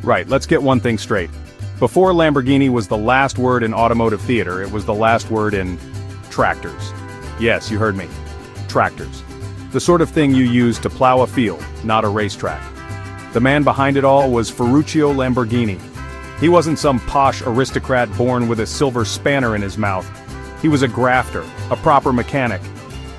Right, let's get one thing straight. Before Lamborghini was the last word in automotive theater, it was the last word in tractors. Yes, you heard me. Tractors. The sort of thing you use to plow a field, not a racetrack. The man behind it all was Ferruccio Lamborghini. He wasn't some posh aristocrat born with a silver spanner in his mouth. He was a grafter, a proper mechanic.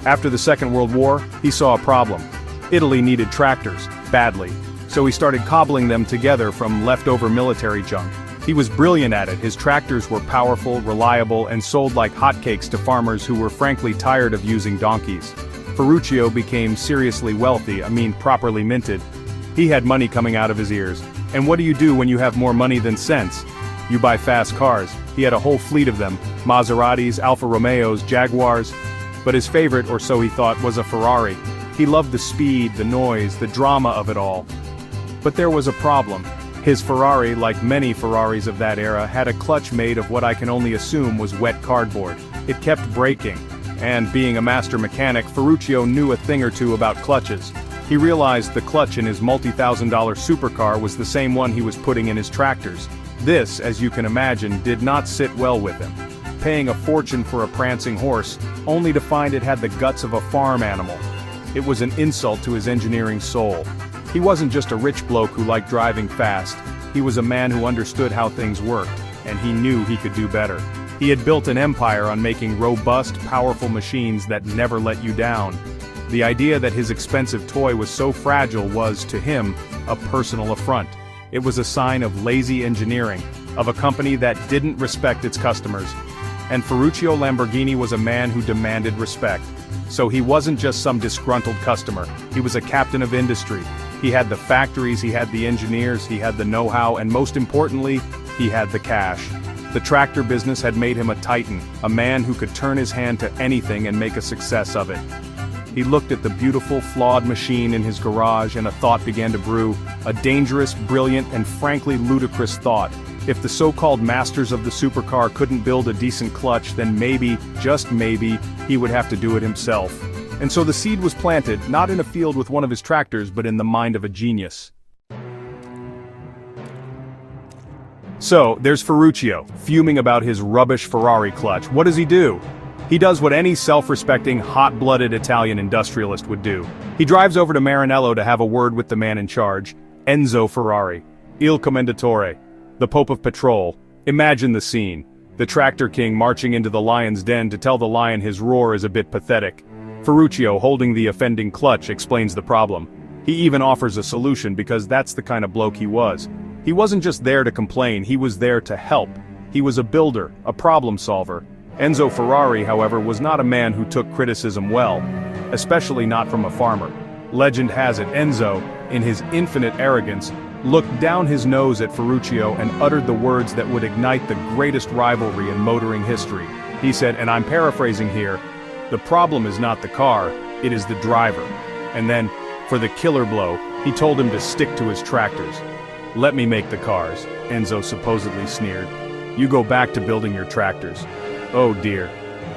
After the Second World War, he saw a problem. Italy needed tractors, badly, so he started cobbling them together from leftover military junk. He was brilliant at it. His tractors were powerful, reliable, and sold like hotcakes to farmers who were frankly tired of using donkeys. Ferruccio became seriously wealthy, properly minted. He had money coming out of his ears. And what do you do when you have more money than sense? You buy fast cars. He had a whole fleet of them, Maseratis, Alfa Romeos, Jaguars. But his favorite, or so he thought, was a Ferrari. He loved the speed, the noise, the drama of it all. But there was a problem. His Ferrari, like many Ferraris of that era, had a clutch made of what I can only assume was wet cardboard. It kept breaking. And being a master mechanic, Ferruccio knew a thing or two about clutches. He realized the clutch in his multi-thousand-dollar supercar was the same one he was putting in his tractors. This, as you can imagine, did not sit well with him. Paying a fortune for a prancing horse, only to find it had the guts of a farm animal. It was an insult to his engineering soul. He wasn't just a rich bloke who liked driving fast. He was a man who understood how things worked, and he knew he could do better. He had built an empire on making robust, powerful machines that never let you down. The idea that his expensive toy was so fragile was, to him, a personal affront. It was a sign of lazy engineering, of a company that didn't respect its customers. And Ferruccio Lamborghini was a man who demanded respect. So he wasn't just some disgruntled customer, he was a captain of industry. He had the factories, he had the engineers, he had the know-how, and most importantly, he had the cash. The tractor business had made him a titan, a man who could turn his hand to anything and make a success of it. He looked at the beautiful, flawed machine in his garage and a thought began to brew, a dangerous, brilliant, and frankly ludicrous thought. If the so-called masters of the supercar couldn't build a decent clutch, then maybe, just maybe, he would have to do it himself. And so the seed was planted, not in a field with one of his tractors, but in the mind of a genius. So, there's Ferruccio, fuming about his rubbish Ferrari clutch. What does he do? He does what any self-respecting, hot-blooded Italian industrialist would do. He drives over to Maranello to have a word with the man in charge, Enzo Ferrari, Il Commendatore, the Pope of Patrol. Imagine the scene. The tractor king marching into the lion's den to tell the lion his roar is a bit pathetic. Ferruccio, holding the offending clutch, explains the problem. He even offers a solution because that's the kind of bloke he was. He wasn't just there to complain, he was there to help. He was a builder, a problem solver. Enzo Ferrari, however, was not a man who took criticism well, especially not from a farmer. Legend has it Enzo, in his infinite arrogance, looked down his nose at Ferruccio and uttered the words that would ignite the greatest rivalry in motoring history. He said, and I'm paraphrasing here, "The problem is not the car, it is the driver." And then, for the killer blow, he told him to stick to his tractors. "Let me make the cars," Enzo supposedly sneered. "You go back to building your tractors." Oh dear.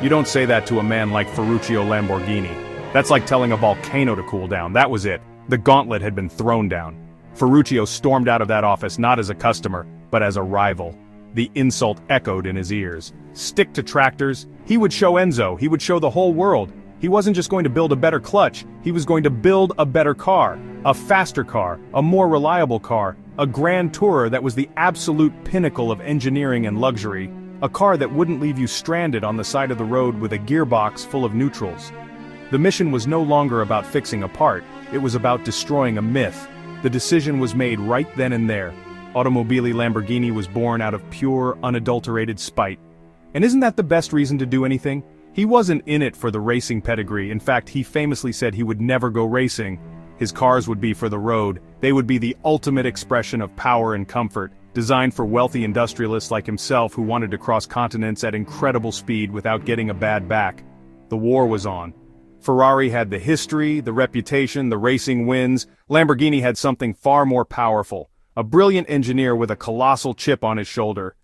You don't say that to a man like Ferruccio Lamborghini. That's like telling a volcano to cool down. That was it. The gauntlet had been thrown down. Ferruccio stormed out of that office not as a customer, but as a rival. The insult echoed in his ears. Stick to tractors? He would show Enzo, he would show the whole world. He wasn't just going to build a better clutch, he was going to build a better car. A faster car, a more reliable car, a grand tourer that was the absolute pinnacle of engineering and luxury. A car that wouldn't leave you stranded on the side of the road with a gearbox full of neutrals. The mission was no longer about fixing a part, it was about destroying a myth. The decision was made right then and there. Automobili Lamborghini was born out of pure, unadulterated spite. And isn't that the best reason to do anything? He wasn't in it for the racing pedigree. In fact, he famously said he would never go racing. His cars would be for the road. They would be the ultimate expression of power and comfort, designed for wealthy industrialists like himself who wanted to cross continents at incredible speed without getting a bad back. The war was on. Ferrari had the history, the reputation, the racing wins. Lamborghini had something far more powerful. A brilliant engineer with a colossal chip on his shoulder.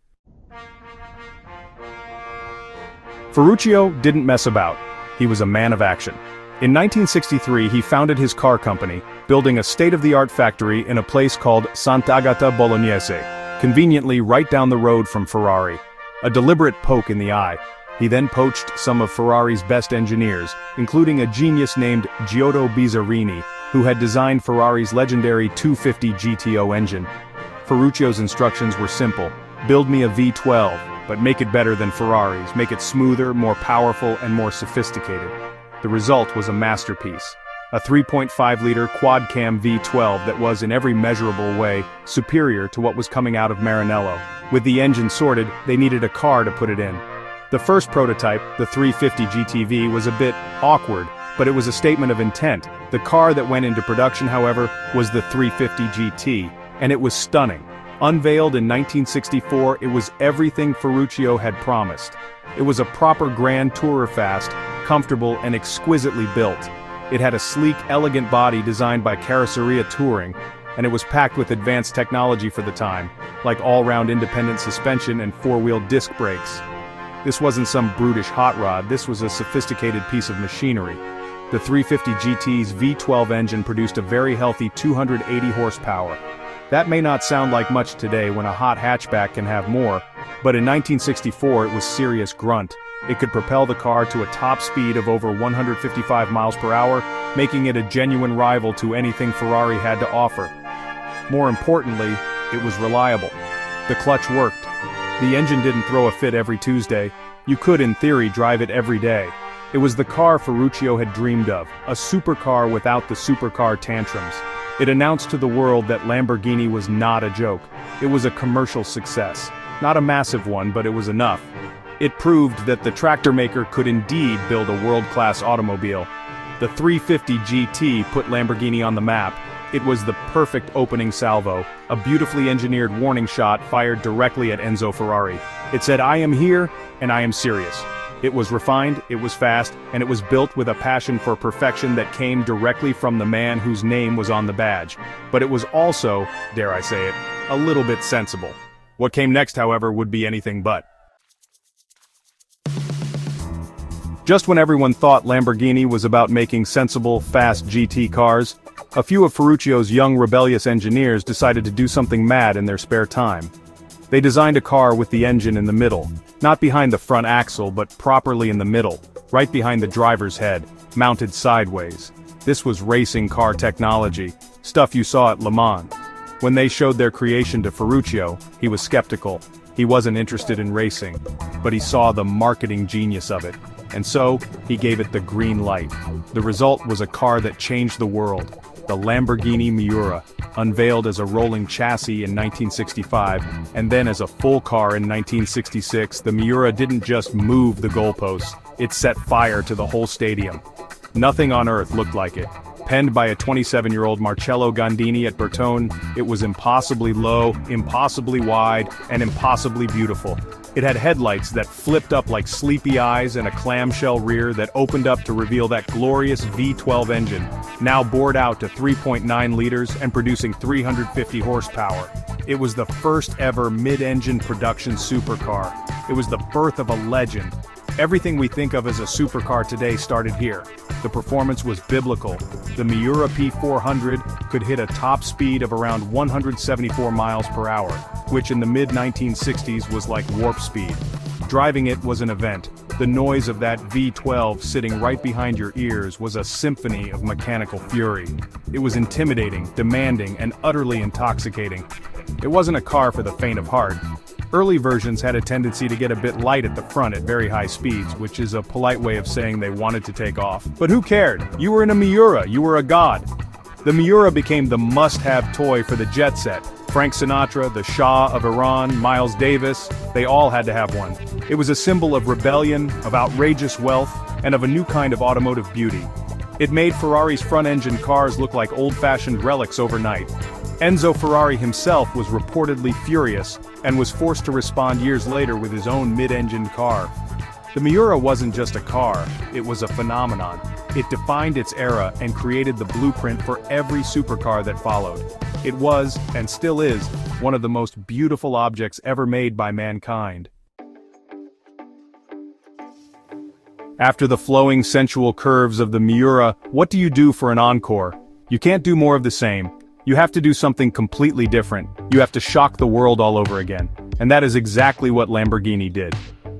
Ferruccio didn't mess about. He was a man of action. In 1963 he founded his car company, building a state-of-the-art factory in a place called Sant'Agata Bolognese, conveniently right down the road from Ferrari. A deliberate poke in the eye. He then poached some of Ferrari's best engineers, including a genius named Giotto Bizzarini, who had designed Ferrari's legendary 250 GTO engine. Ferruccio's instructions were simple: build me a V12, but make it better than Ferrari's, make it smoother, more powerful, and more sophisticated. The result was a masterpiece. A 3.5-liter quad-cam V12 that was in every measurable way superior to what was coming out of Maranello. With the engine sorted, they needed a car to put it in. The first prototype, the 350 GTV, was a bit awkward, but it was a statement of intent. The car that went into production, however, was the 350 GT, and it was stunning. Unveiled in 1964, it was everything Ferruccio had promised. It was a proper Grand Tourer fast, comfortable and exquisitely built. It had a sleek, elegant body designed by Carrozzeria Touring, and it was packed with advanced technology for the time, like all-round independent suspension and four-wheel disc brakes. This wasn't some brutish hot rod, this was a sophisticated piece of machinery. The 350 GT's V12 engine produced a very healthy 280 horsepower. That may not sound like much today when a hot hatchback can have more, but in 1964 it was serious grunt. It could propel the car to a top speed of over 155 miles per hour, making it a genuine rival to anything Ferrari had to offer. More importantly, it was reliable. The clutch worked. The engine didn't throw a fit every Tuesday. You could, in theory, drive it every day. It was the car Ferruccio had dreamed of, a supercar without the supercar tantrums. It announced to the world that Lamborghini was not a joke. It was a commercial success. Not a massive one, but it was enough. It proved that the tractor maker could indeed build a world-class automobile. The 350 GT put Lamborghini on the map. It was the perfect opening salvo, a beautifully engineered warning shot fired directly at Enzo Ferrari. It said, "I am here, and I am serious." It was refined, it was fast, and it was built with a passion for perfection that came directly from the man whose name was on the badge. But it was also, dare I say it, a little bit sensible. What came next, however, would be anything but. Just when everyone thought Lamborghini was about making sensible, fast GT cars, a few of Ferruccio's young rebellious engineers decided to do something mad in their spare time. They designed a car with the engine in the middle, not behind the front axle but properly in the middle, right behind the driver's head, mounted sideways. This was racing car technology, stuff you saw at Le Mans. When they showed their creation to Ferruccio, he was skeptical. He wasn't interested in racing, but he saw the marketing genius of it. And so, he gave it the green light. The result was a car that changed the world. The Lamborghini Miura, unveiled as a rolling chassis in 1965, and then as a full car in 1966, the Miura didn't just move the goalposts, it set fire to the whole stadium. Nothing on earth looked like it. Penned by a 27-year-old Marcello Gandini at Bertone, it was impossibly low, impossibly wide, and impossibly beautiful. It had headlights that flipped up like sleepy eyes and a clamshell rear that opened up to reveal that glorious V12 engine, now bored out to 3.9 liters and producing 350 horsepower. It was the first ever mid-engine production supercar. It was the birth of a legend. Everything we think of as a supercar today started here. The performance was biblical. The Miura P400 could hit a top speed of around 174 miles per hour, which in the mid-1960s was like warp speed. Driving it was an event. The noise of that V12 sitting right behind your ears was a symphony of mechanical fury. It was intimidating, demanding, and utterly intoxicating. It wasn't a car for the faint of heart. Early versions had a tendency to get a bit light at the front at very high speeds, which is a polite way of saying they wanted to take off. But who cared? You were in a Miura, you were a god. The Miura became the must-have toy for the jet set. Frank Sinatra, the Shah of Iran, Miles Davis, they all had to have one. It was a symbol of rebellion, of outrageous wealth, and of a new kind of automotive beauty. It made Ferrari's front-engine cars look like old-fashioned relics overnight. Enzo Ferrari himself was reportedly furious, and was forced to respond years later with his own mid-engine car. The Miura wasn't just a car, it was a phenomenon. It defined its era and created the blueprint for every supercar that followed. It was, and still is, one of the most beautiful objects ever made by mankind. After the flowing sensual curves of the Miura, what do you do for an encore? You can't do more of the same. You have to do something completely different. You have to shock the world all over again. And that is exactly what Lamborghini did.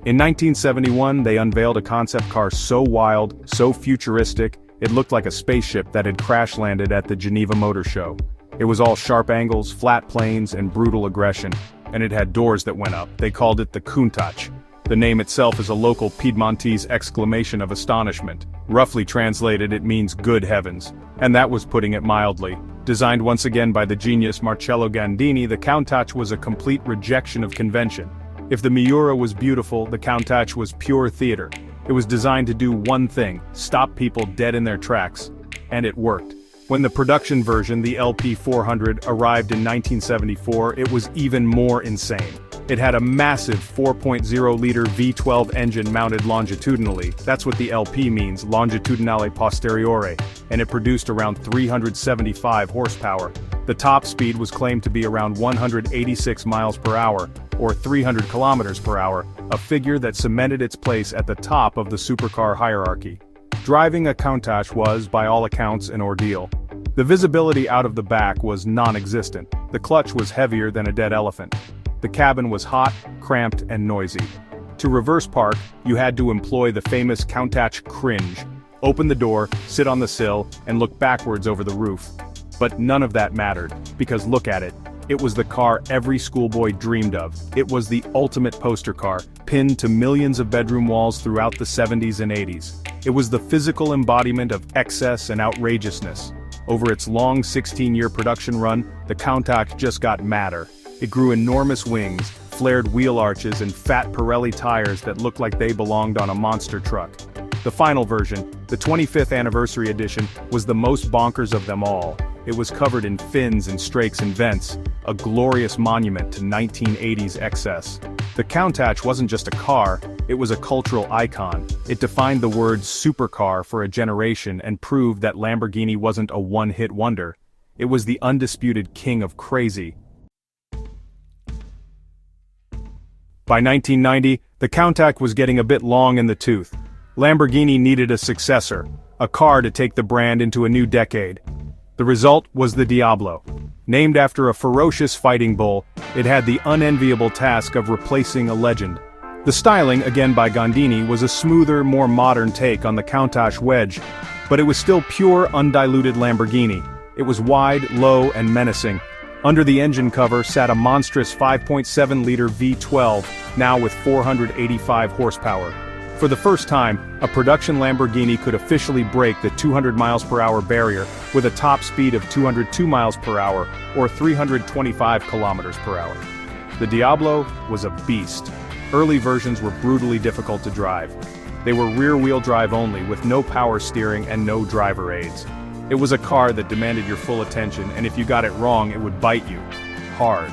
In 1971, they unveiled a concept car so wild, so futuristic, it looked like a spaceship that had crash-landed at the Geneva Motor Show. It was all sharp angles, flat planes, and brutal aggression. And it had doors that went up. They called it the Countach. The name itself is a local Piedmontese exclamation of astonishment. Roughly translated, it means good heavens. And that was putting it mildly. Designed once again by the genius Marcello Gandini, the Countach was a complete rejection of convention. If the Miura was beautiful, the Countach was pure theater. It was designed to do one thing, stop people dead in their tracks. And it worked. When the production version, the LP400, arrived in 1974, it was even more insane. It had a massive 4.0-liter V12 engine mounted longitudinally. That's what the LP means, longitudinale posteriore, and it produced around 375 horsepower. The top speed was claimed to be around 186 miles per hour, or 300 kilometers per hour, a figure that cemented its place at the top of the supercar hierarchy. Driving a Countach was, by all accounts, an ordeal. The visibility out of the back was non-existent. The clutch was heavier than a dead elephant. The cabin was hot, cramped, and noisy. To reverse park, you had to employ the famous Countach cringe. Open the door, sit on the sill, and look backwards over the roof. But none of that mattered, because look at it. It was the car every schoolboy dreamed of. It was the ultimate poster car, pinned to millions of bedroom walls throughout the 70s and 80s. It was the physical embodiment of excess and outrageousness. Over its long 16-year production run, the Countach just got madder. It grew enormous wings, flared wheel arches, and fat Pirelli tires that looked like they belonged on a monster truck. The final version, the 25th anniversary edition, was the most bonkers of them all. It was covered in fins and strakes and vents, a glorious monument to 1980s excess. The Countach wasn't just a car, it was a cultural icon. It defined the word supercar for a generation and proved that Lamborghini wasn't a one-hit wonder. It was the undisputed king of crazy. By 1990, the Countach was getting a bit long in the tooth. Lamborghini needed a successor, a car to take the brand into a new decade. The result was the Diablo. Named after a ferocious fighting bull, it had the unenviable task of replacing a legend. The styling, again by Gandini, was a smoother, more modern take on the Countach wedge, but it was still pure, undiluted Lamborghini. It was wide, low, and menacing. Under the engine cover sat a monstrous 5.7-liter V12, now with 485 horsepower. For the first time, a production Lamborghini could officially break the 200 miles per hour barrier with a top speed of 202 miles per hour, or 325 kilometers per hour. The Diablo was a beast. Early versions were brutally difficult to drive. They were rear-wheel drive only, with no power steering and no driver aids. It was a car that demanded your full attention, and if you got it wrong, it would bite you. Hard.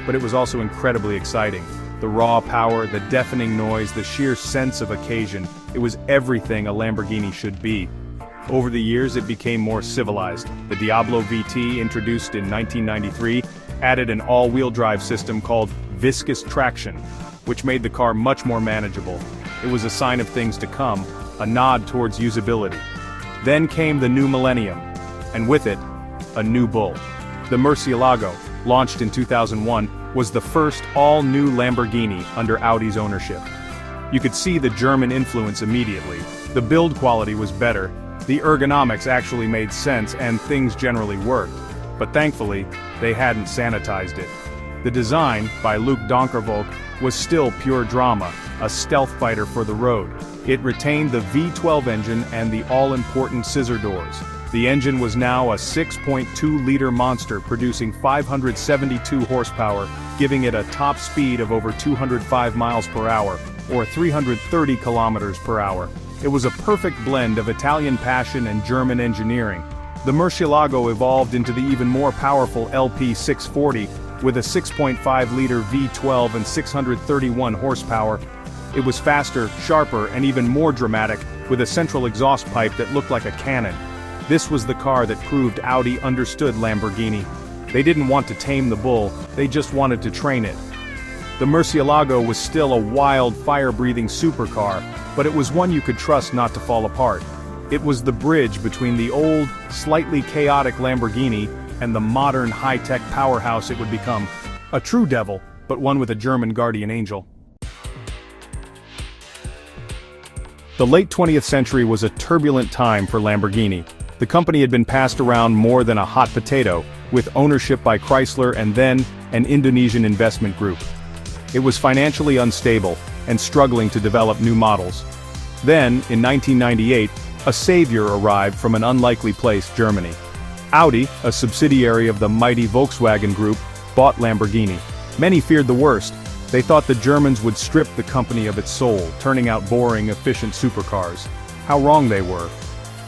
But it was also incredibly exciting. The raw power, the deafening noise, the sheer sense of occasion. It was everything a Lamborghini should be. Over the years, it became more civilized. The Diablo VT, introduced in 1993, added an all-wheel drive system called viscous traction, which made the car much more manageable. It was a sign of things to come, a nod towards usability. Then came the new millennium, and with it, a new bull. The Murciélago, launched in 2001, was the first all-new Lamborghini under Audi's ownership. You could see the German influence immediately. The build quality was better, the ergonomics actually made sense, and things generally worked. But thankfully, they hadn't sanitized it. The design, by Luc Donkervolk, was still pure drama, a stealth fighter for the road. It retained the V12 engine and the all-important scissor doors. The engine was now a 6.2-liter monster producing 572 horsepower, giving it a top speed of over 205 miles per hour, or 330 kilometers per hour. It was a perfect blend of Italian passion and German engineering. The Murciélago evolved into the even more powerful LP640, with a 6.5-liter V12 and 631 horsepower. It was faster, sharper, and even more dramatic, with a central exhaust pipe that looked like a cannon. This was the car that proved Audi understood Lamborghini. They didn't want to tame the bull, they just wanted to train it. The Murciélago was still a wild, fire-breathing supercar, but it was one you could trust not to fall apart. It was the bridge between the old, slightly chaotic Lamborghini and the modern high-tech powerhouse it would become. A true devil, but one with a German guardian angel. The late 20th century was a turbulent time for Lamborghini. The company had been passed around more than a hot potato, with ownership by Chrysler and then an Indonesian investment group. It was financially unstable and struggling to develop new models. Then, in 1998, a savior arrived from an unlikely place, Germany. Audi, a subsidiary of the mighty Volkswagen Group, bought Lamborghini. Many feared the worst. They thought the Germans would strip the company of its soul, turning out boring, efficient supercars. How wrong they were.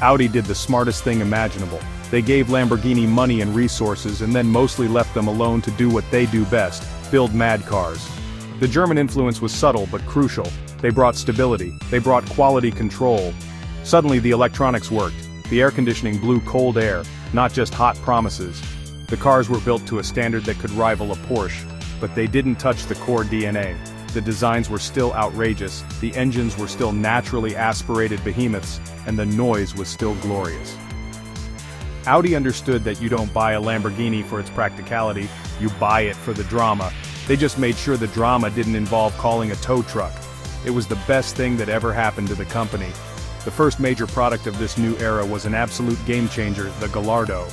Audi did the smartest thing imaginable. They gave Lamborghini money and resources and then mostly left them alone to do what they do best, build mad cars. The German influence was subtle but crucial. They brought stability. They brought quality control. Suddenly the electronics worked. The air conditioning blew cold air, not just hot promises. The cars were built to a standard that could rival a Porsche, but they didn't touch the core DNA. The designs were still outrageous, the engines were still naturally aspirated behemoths, and the noise was still glorious. Audi understood that you don't buy a Lamborghini for its practicality, you buy it for the drama. They just made sure the drama didn't involve calling a tow truck. It was the best thing that ever happened to the company. The first major product of this new era was an absolute game-changer, the Gallardo.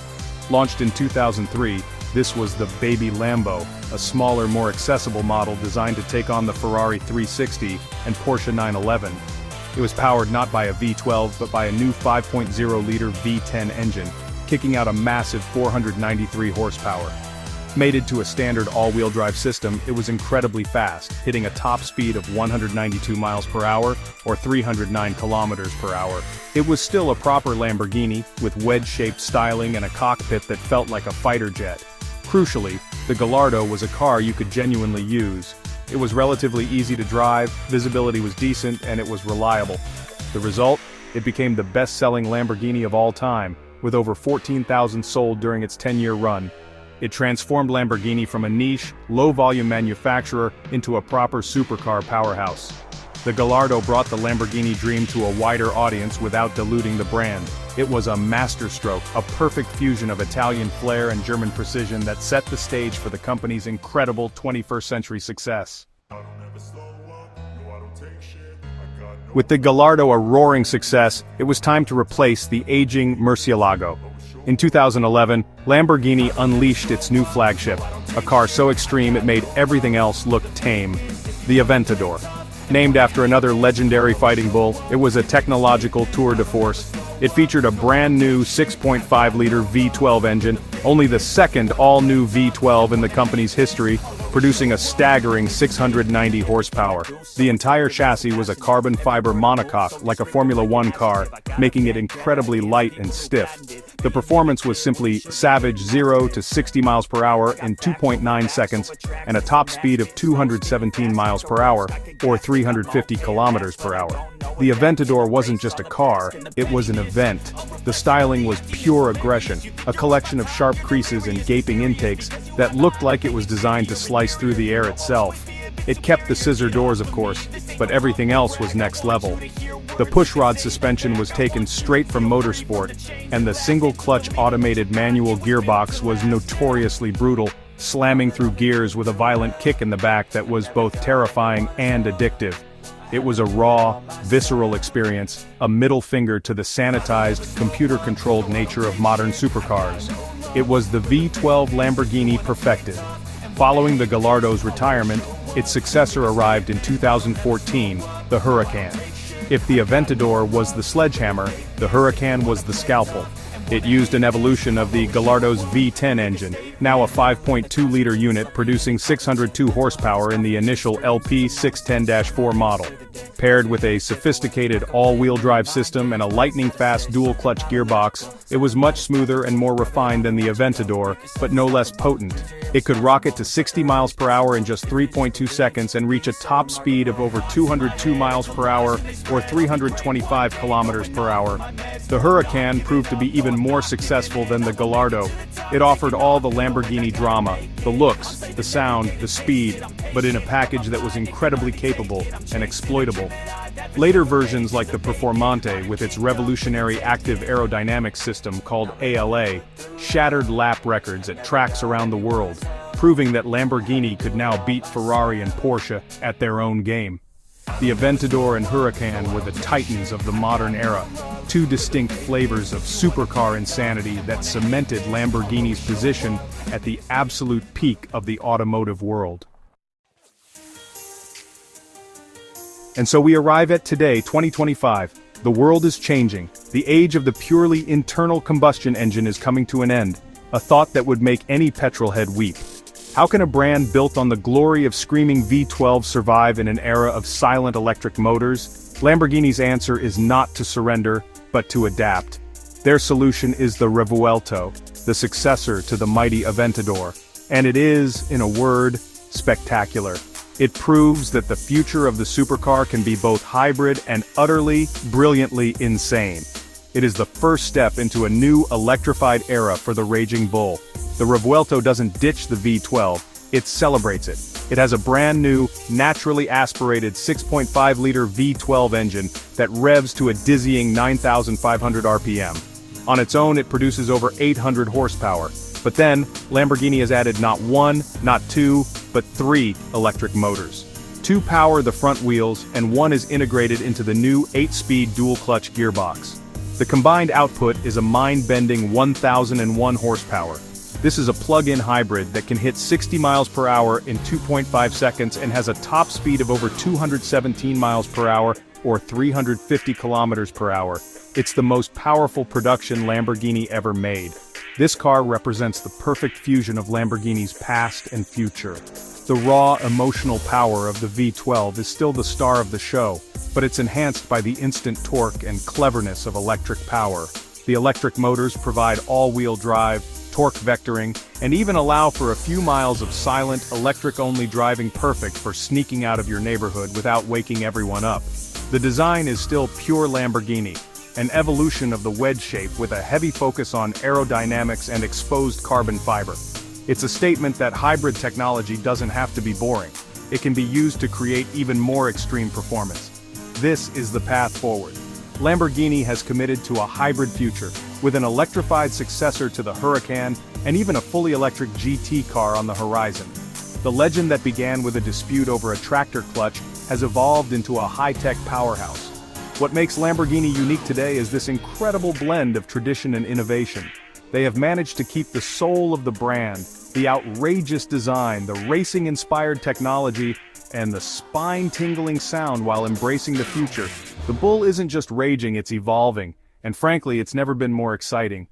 Launched in 2003, this was the baby Lambo, a smaller, more accessible model designed to take on the Ferrari 360 and Porsche 911. It was powered not by a V12 but by a new 5.0-liter V10 engine, kicking out a massive 493 horsepower. Mated to a standard all-wheel drive system, it was incredibly fast, hitting a top speed of 192 miles per hour or 309 kilometers per hour. It was still a proper Lamborghini, with wedge-shaped styling and a cockpit that felt like a fighter jet. Crucially, the Gallardo was a car you could genuinely use. It was relatively easy to drive, visibility was decent, and it was reliable. The result? It became the best-selling Lamborghini of all time, with over 14,000 sold during its 10-year run. It transformed Lamborghini from a niche, low-volume manufacturer into a proper supercar powerhouse. The Gallardo brought the Lamborghini dream to a wider audience without diluting the brand. It was a masterstroke, a perfect fusion of Italian flair and German precision that set the stage for the company's incredible 21st century success. With the Gallardo a roaring success, it was time to replace the aging Murciélago. In 2011, Lamborghini unleashed its new flagship, a car so extreme it made everything else look tame. The Aventador. Named after another legendary fighting bull, it was a technological tour de force. It featured a brand new 6.5-liter V12 engine, only the second all-new V12 in the company's history, producing a staggering 690 horsepower. The entire chassis was a carbon fiber monocoque like a Formula One car, making it incredibly light and stiff. The performance was simply savage 0 to 60 miles per hour in 2.9 seconds and a top speed of 217 miles per hour, or 350 kilometers per hour. The Aventador wasn't just a car, it was an event. The styling was pure aggression, a collection of sharp creases and gaping intakes that looked like it was designed to slice through the air itself. It kept the scissor doors, of course, but everything else was next level. The pushrod suspension was taken straight from motorsport, and the single-clutch automated manual gearbox was notoriously brutal, slamming through gears with a violent kick in the back that was both terrifying and addictive. It was a raw, visceral experience, a middle finger to the sanitized, computer-controlled nature of modern supercars. It was the V12 Lamborghini perfected. Following the Gallardo's retirement, its successor arrived in 2014, the Huracán. If the Aventador was the sledgehammer, the Huracán was the scalpel. It used an evolution of the Gallardo's V10 engine, now a 5.2-liter unit producing 602 horsepower in the initial LP 610-4 model. Paired with a sophisticated all-wheel drive system and a lightning-fast dual-clutch gearbox, it was much smoother and more refined than the Aventador, but no less potent. It could rocket to 60 miles per hour in just 3.2 seconds and reach a top speed of over 202 miles per hour or 325 kilometers per hour. The Huracán proved to be even more successful than the Gallardo. It offered all the Lamborghini drama, the looks, the sound, the speed, but in a package that was incredibly capable and exploitable. Later versions like the Performante with its revolutionary active aerodynamic system called ALA, shattered lap records at tracks around the world, proving that Lamborghini could now beat Ferrari and Porsche at their own game. The Aventador and Huracán were the titans of the modern era, two distinct flavors of supercar insanity that cemented Lamborghini's position at the absolute peak of the automotive world. And so we arrive at today, 2025. The world is changing. The age of the purely internal combustion engine is coming to an end, a thought that would make any petrolhead weep. How can a brand built on the glory of screaming V12 survive in an era of silent electric motors? Lamborghini's answer is not to surrender, but to adapt. Their solution is the Revuelto, the successor to the mighty Aventador. And it is, in a word, spectacular. It proves that the future of the supercar can be both hybrid and utterly, brilliantly insane. It is the first step into a new electrified era for the raging bull. The Revuelto doesn't ditch the V12, it celebrates it. It has a brand new, naturally aspirated 6.5-liter V12 engine that revs to a dizzying 9,500 RPM. On its own, it produces over 800 horsepower. But then, Lamborghini has added not one, not two, but three electric motors. Two power the front wheels, and one is integrated into the new 8-speed dual-clutch gearbox. The combined output is a mind-bending 1,001 horsepower. This is a plug-in hybrid that can hit 60 miles per hour in 2.5 seconds and has a top speed of over 217 miles per hour or 350 kilometers per hour. It's the most powerful production Lamborghini ever made. This car represents the perfect fusion of Lamborghini's past and future. The raw, emotional power of the V12 is still the star of the show, but it's enhanced by the instant torque and cleverness of electric power. The electric motors provide all-wheel drive, torque vectoring, and even allow for a few miles of silent, electric-only driving, perfect for sneaking out of your neighborhood without waking everyone up. The design is still pure Lamborghini, an evolution of the wedge shape with a heavy focus on aerodynamics and exposed carbon fiber. It's a statement that hybrid technology doesn't have to be boring. It can be used to create even more extreme performance. This is the path forward. Lamborghini has committed to a hybrid future, with an electrified successor to the Huracán and even a fully electric GT car on the horizon. The legend that began with a dispute over a tractor clutch has evolved into a high-tech powerhouse. What makes Lamborghini unique today is this incredible blend of tradition and innovation. They have managed to keep the soul of the brand, the outrageous design, the racing-inspired technology, and the spine-tingling sound while embracing the future. The bull isn't just raging, it's evolving, and frankly, it's never been more exciting.